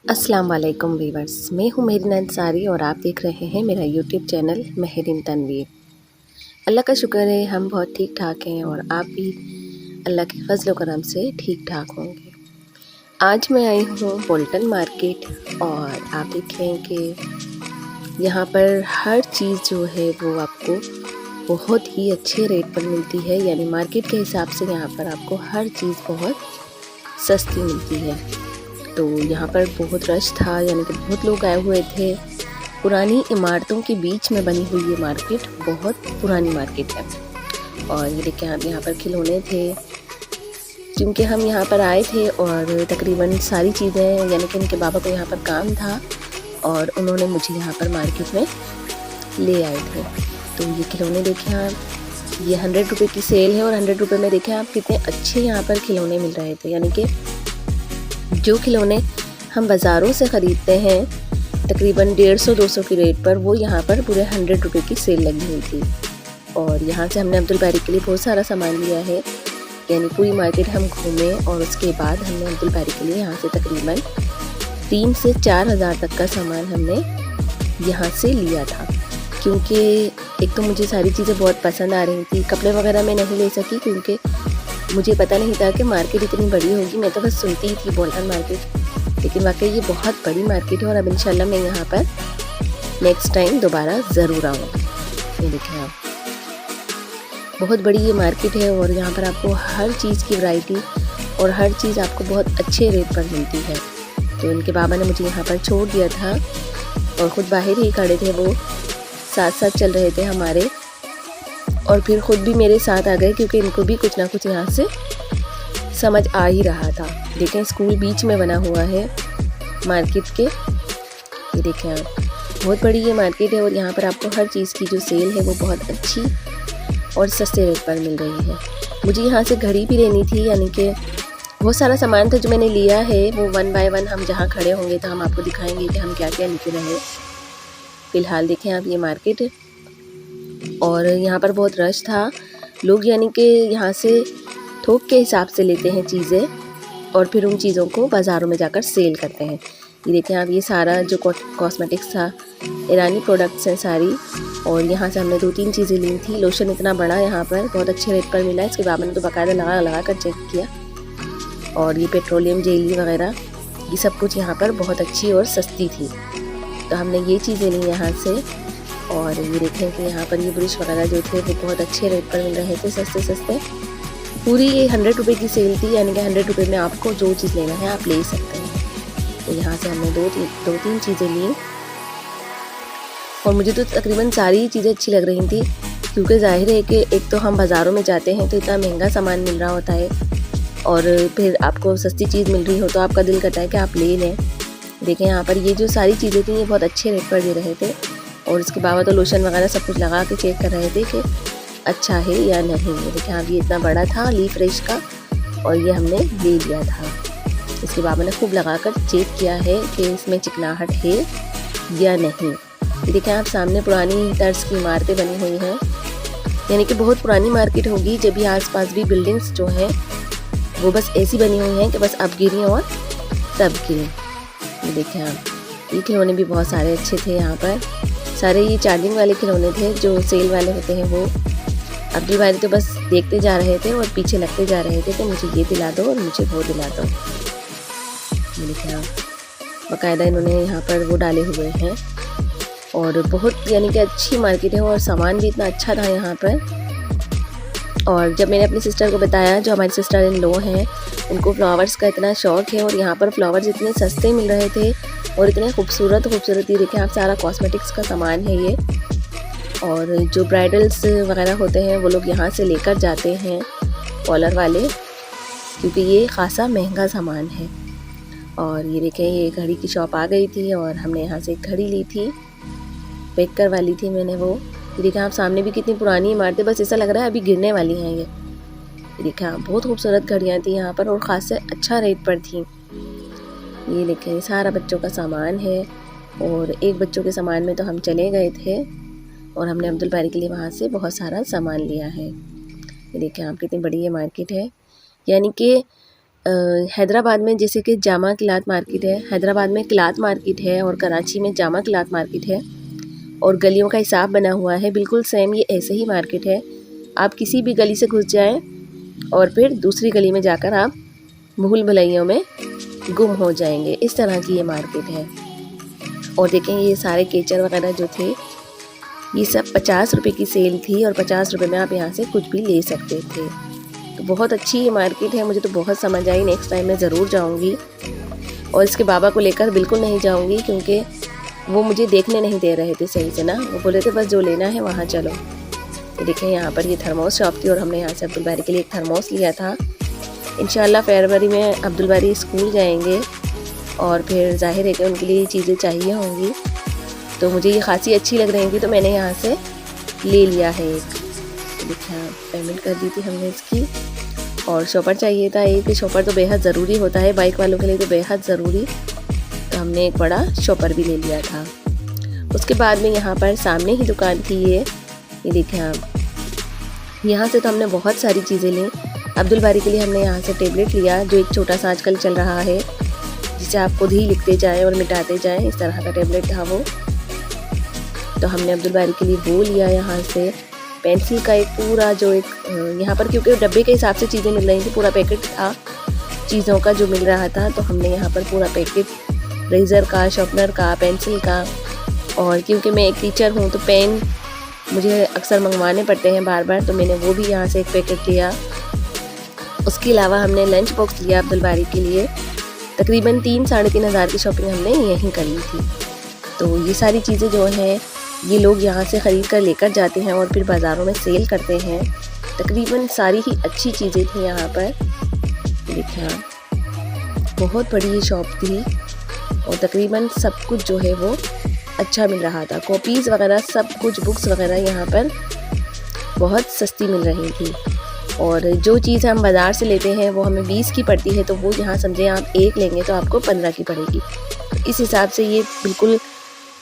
अस्सलाम वालेकुम वीवर्स, मैं हूँ मेहरीन अंसारी और आप देख रहे हैं मेरा यूट्यूब चैनल मेहरीन तनवीर। अल्लाह का शुक्र है हम बहुत ठीक ठाक हैं और आप भी अल्लाह के फजल व करम से ठीक ठाक होंगे। आज मैं आई हूँ बोल्टन मार्केट और आप देखें कि यहाँ पर हर चीज़ जो है वो आपको बहुत ही अच्छे रेट पर मिलती है, यानी मार्केट के हिसाब से यहाँ पर आपको हर चीज़ बहुत सस्ती मिलती है। तो यहाँ पर बहुत रश था, यानी कि बहुत लोग आए हुए थे। पुरानी इमारतों के बीच में बनी हुई ये मार्केट बहुत पुरानी मार्केट है। और ये देखिए आप यहाँ पर खिलौने थे, क्योंकि हम यहाँ पर आए थे और तकरीबन सारी चीज़ें, यानी कि इनके बाबा को यहाँ पर काम था और उन्होंने मुझे यहाँ पर मार्केट में ले आए थे। तो ये खिलौने देखें आप, ये 100 रुपये की सेल है और 100 रुपये में देखें आप कितने अच्छे यहाँ पर खिलौने मिल रहे थे। यानी कि जो खिलौने हम बाज़ारों से ख़रीदते हैं तकरीबन 150-200 की रेट पर, वो यहाँ पर पूरे 100 रुपये की सेल लगी हुई थी। और यहाँ से हमने अब्दुल बारी के लिए बहुत सारा सामान लिया है, यानी पूरी मार्केट हम घूमे और उसके बाद हमने अब्दुल बारी के लिए यहाँ से तकरीबन 3 से 4 हज़ार तक का सामान हमने यहाँ से लिया था। क्योंकि एक तो मुझे सारी चीज़ें बहुत पसंद आ रही थी, कपड़े वगैरह मैं नहीं ले सकी क्योंकि मुझे पता नहीं था कि मार्केट इतनी बड़ी होगी। मैं तो बस सुनती ही थी बोल्टन मार्केट, लेकिन वाकई ये बहुत बड़ी मार्केट है और अब इंशाल्लाह मैं यहाँ पर नेक्स्ट टाइम दोबारा ज़रूर आऊँगी। ये देखें आप, बहुत बड़ी ये मार्केट है और यहाँ पर आपको हर चीज़ की वैरायटी और हर चीज़ आपको बहुत अच्छे रेट पर मिलती है। तो इनके बाबा ने मुझे यहाँ पर छोड़ दिया था और ख़ुद बाहर ही खड़े थे, वो साथ साथ चल रहे थे हमारे, और फिर ख़ुद भी मेरे साथ आ गए क्योंकि इनको भी कुछ ना कुछ यहाँ से समझ आ ही रहा था। देखें स्कूल बीच में बना हुआ है मार्केट के। ये देखें आप, बहुत बड़ी ये मार्केट है और यहाँ पर आपको हर चीज़ की जो सेल है वो बहुत अच्छी और सस्ते रेट पर मिल रही है। मुझे यहाँ से घड़ी भी लेनी थी, यानी कि बहुत सारा सामान था जो मैंने लिया है, वो 1 बाय 1 हम जहाँ खड़े होंगे तो हम आपको दिखाएंगे कि हम क्या क्या लेके रहे। फ़िलहाल देखें आप ये मार्केट, और यहाँ पर बहुत रश था। लोग यानी कि यहाँ से थोक के हिसाब से लेते हैं चीज़ें और फिर उन चीज़ों को बाज़ारों में जाकर सेल करते हैं। ये देखें आप, ये सारा जो कॉस्मेटिक्स था, ईरानी प्रोडक्ट्स हैं सारी, और यहाँ से हमने 2-3 चीज़ें ली थी। लोशन इतना बड़ा यहाँ पर बहुत अच्छे रेट पर मिला, इसके बाबा ने तो बाकायदा लगा कर चेक किया। और ये पेट्रोलियम जेली वगैरह ये सब कुछ यहाँ पर बहुत अच्छी और सस्ती थी, तो हमने ये चीज़ें ली यहाँ से। और ये देखें कि यहाँ पर ये ब्रश वगैरह जो थे वो बहुत अच्छे रेट पर मिल रहे थे, सस्ते सस्ते। पूरी ये 100 रुपये की सेल थी, यानी कि 100 रुपये में आपको जो चीज़ लेना है आप ले सकते हैं। तो यहाँ से हमने 2-3 चीज़ें ली और मुझे तो तकरीबन सारी चीज़ें अच्छी लग रही थी, क्योंकि जाहिर है कि एक तो हम बाज़ारों में जाते हैं तो इतना महंगा सामान मिल रहा होता है और फिर आपको सस्ती चीज़ मिल रही हो तो आपका दिल करता है कि आप ले लें। देखें यहाँ पर ये जो सारी चीज़ें थी ये बहुत अच्छे रेट पर दे रहे थे, और इसके बाबा तो लोशन वगैरह सब कुछ लगा के चेक कर रहे थे कि अच्छा है या नहीं। देखिए हाँ, ये इतना बड़ा था ली फ्रेश का और ये हमने ले लिया था। इसके बाबा ने खूब लगा कर चेक किया है कि इसमें चिकनाहट है या नहीं। ये देखें आप, सामने पुरानी तर्ज की इमारतें बनी हुई हैं, यानी कि बहुत पुरानी मार्केट होगी। जब भी आसपास भी बिल्डिंग्स जो हैं वो बस ऐसी बनी हुई हैं कि बस अब गिरी और तब गिरी। ये देखें आप, ये खिलौने भी बहुत सारे अच्छे थे यहाँ पर। सारे ये चार्जिंग वाले खिलौने थे जो सेल वाले होते हैं वो। अब्दुल बारी तो बस देखते जा रहे थे और पीछे लगते जा रहे थे कि मुझे ये दिला दो और मुझे वो दिला दो। ये देखिए आप, बाकायदा इन्होंने यहाँ पर वो डाले हुए हैं और बहुत यानी कि अच्छी मार्केट है और सामान भी इतना अच्छा था यहाँ पर। और जब मैंने अपनी सिस्टर को बताया, जो हमारी सिस्टर इन लॉ हैं, उनको फ्लावर्स का इतना शौक़ है और यहाँ पर फ्लावर्स इतने सस्ते मिल रहे थे और इतने खूबसूरत ये देखें आप, सारा कॉस्मेटिक्स का सामान है ये। और जो ब्राइडल्स वगैरह होते हैं वो लोग यहाँ से लेकर जाते हैं, कॉलर वाले, क्योंकि ये ख़ासा महंगा सामान है। और ये देखें, ये घड़ी की शॉप आ गई थी और हमने यहाँ से एक घड़ी ली थी, पैक करवा ली थी मैंने वो। ये देखें आप, सामने भी कितनी पुरानी इमारतें, बस ऐसा लग रहा है अभी गिरने वाली हैं ये। देखें आप, बहुत खूबसूरत घड़ियाँ थी यहाँ पर और ख़ास से अच्छा रेट पर थी। ये देखें सारा बच्चों का सामान है और एक बच्चों के सामान में तो हम चले गए थे और हमने अब्दुल बारी के लिए वहाँ से बहुत सारा सामान लिया है। ये देखें आप, कितनी बड़ी ये मार्केट है, यानी कि हैदराबाद में जैसे कि जामा क्लॉथ मार्केट है, हैदराबाद में क्लॉथ मार्केट है और कराची में जामा क्लॉथ मार्केट है और गलियों का हिसाब बना हुआ है। बिल्कुल सेम ये ऐसे ही मार्केट है। आप किसी भी गली से घुस जाएं और फिर दूसरी गली में जाकर आप भूल भुलैयों में गुम हो जाएंगे। इस तरह की ये मार्केट है। और देखें ये सारे केचर वगैरह जो थे ये सब 50 रुपये की सेल थी और 50 रुपये में आप यहाँ से कुछ भी ले सकते थे। तो बहुत अच्छी ये मार्केट है, मुझे तो बहुत समझ आई। नेक्स्ट टाइम मैं ज़रूर जाऊँगी और इसके बाबा को लेकर बिल्कुल नहीं जाऊँगी क्योंकि वो मुझे देखने नहीं दे रहे थे सही से ना। वो बोले थे बस जो लेना है वहाँ चलो। ये देखें यहाँ पर ये थर्मोस शॉप थी और हमने यहाँ से अब्दुल बारी के लिए एक थर्मोस लिया था। इंशाल्लाह फरवरी में अब्दुल बारी स्कूल जाएंगे और फिर जाहिर है कि उनके लिए ये चीज़ें चाहिए होंगी। तो मुझे ये खासी अच्छी लग रही थी तो मैंने यहाँ से ले लिया है एक। देखिए पेमेंट कर दी थी हमने इसकी। और शॉपर चाहिए था एक। शॉपर तो बेहद ज़रूरी होता है बाइक वालों के लिए, तो बेहद ज़रूरी। तो हमने एक बड़ा शॉपर भी ले लिया था। उसके बाद में यहाँ पर सामने ही दुकान थी ये देखें आप। यहाँ से तो हमने बहुत सारी चीज़ें ली। अब्दुल बारी के लिए हमने यहाँ से टेबलेट लिया जो एक छोटा सा आजकल चल रहा है, जिसे आप खुद ही लिखते जाएं और मिटाते जाएं। इस तरह का टेबलेट था वो। तो हमने अब्दुल बारी के लिए वो लिया। यहाँ से पेंसिल का एक पूरा जो एक यहाँ पर क्योंकि डब्बे के हिसाब से चीज़ें मिल रही थी, पूरा पैकेट था चीज़ों का जो मिल रहा था। तो हमने यहाँ पर पूरा पैकेट रेज़र का, शार्पनर का, पेंसिल का। और क्योंकि मैं एक टीचर हूँ तो पेन मुझे अक्सर मंगवाने पड़ते हैं बार बार, तो मैंने वो भी यहाँ से एक पैकेट लिया। उसके अलावा हमने लंच बॉक्स लिया अब्दुल बारी के लिए। तकरीबन 3-3.5 हज़ार की शॉपिंग हमने यहीं कर ली थी। तो ये सारी चीज़ें जो हैं ये लोग यहाँ से ख़रीद कर लेकर जाते हैं और फिर बाज़ारों में सेल करते हैं। तकरीबन सारी ही अच्छी चीज़ें थी यहाँ पर। देखिए बहुत बड़ी ये शॉप थी और तकरीबन सब कुछ जो है वो अच्छा मिल रहा था। कॉपीज़ वगैरह सब कुछ, बुक्स वगैरह यहाँ पर बहुत सस्ती मिल रही थी। और जो चीज़ हम बाज़ार से लेते हैं वो हमें 20 की पड़ती है, तो वो यहाँ समझें आप एक लेंगे तो आपको 15 की पड़ेगी। तो इस हिसाब से ये बिल्कुल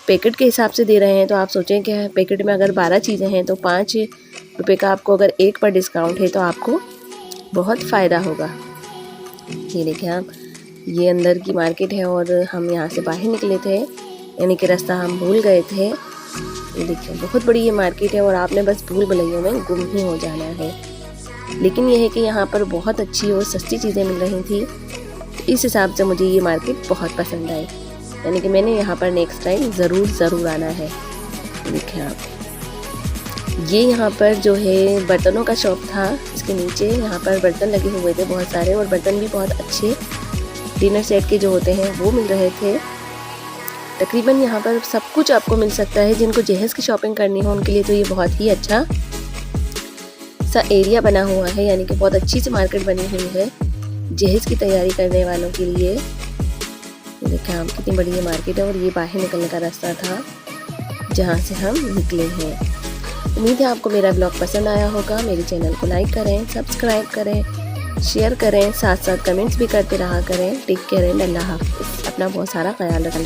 पैकेट के हिसाब से दे रहे हैं। तो आप सोचें कि पैकेट में अगर 12 चीज़ें हैं तो 5 रुपये का आपको अगर एक पर डिस्काउंट है तो आपको बहुत फ़ायदा होगा। ये देखें आप, ये अंदर की मार्केट है और हम यहाँ से बाहर निकले थे, यानी कि रास्ता हम भूल गए थे। ये देखिए बहुत बड़ी ये मार्केट है और आपने बस भूल भुलैयों में गुम ही हो जाना है। लेकिन यह है कि यहाँ पर बहुत अच्छी और सस्ती चीज़ें मिल रही थी। इस हिसाब से मुझे ये मार्केट बहुत पसंद आई, यानी कि मैंने यहाँ पर नेक्स्ट टाइम ज़रूर आना है। देखिए आप, ये यहाँ पर जो है बर्तनों का शॉप था। इसके नीचे यहाँ पर बर्तन लगे हुए थे बहुत सारे, और बर्तन भी बहुत अच्छे डिनर सेट के जो होते हैं वो मिल रहे थे। तकरीबन यहाँ पर सब कुछ आपको मिल सकता है। जिनको जहेज़ की शॉपिंग करनी हो उनके लिए तो ये बहुत ही अच्छा सा एरिया बना हुआ है, यानी कि बहुत अच्छी सी मार्केट बनी हुई है जहेज़ की तैयारी करने वालों के लिए। देखिए आप कितनी बड़ी ये मार्केट है और ये बाहर निकलने का रास्ता था जहाँ से हम निकले हैं। उम्मीद है आपको मेरा ब्लॉग पसंद आया होगा। मेरे चैनल को लाइक करें, सब्सक्राइब करें, शेयर करें, साथ साथ कमेंट्स भी करते रहा करें। टेक केयर एंड अल्लाह हाफ़िज़। अपना बहुत सारा ख्याल रखना।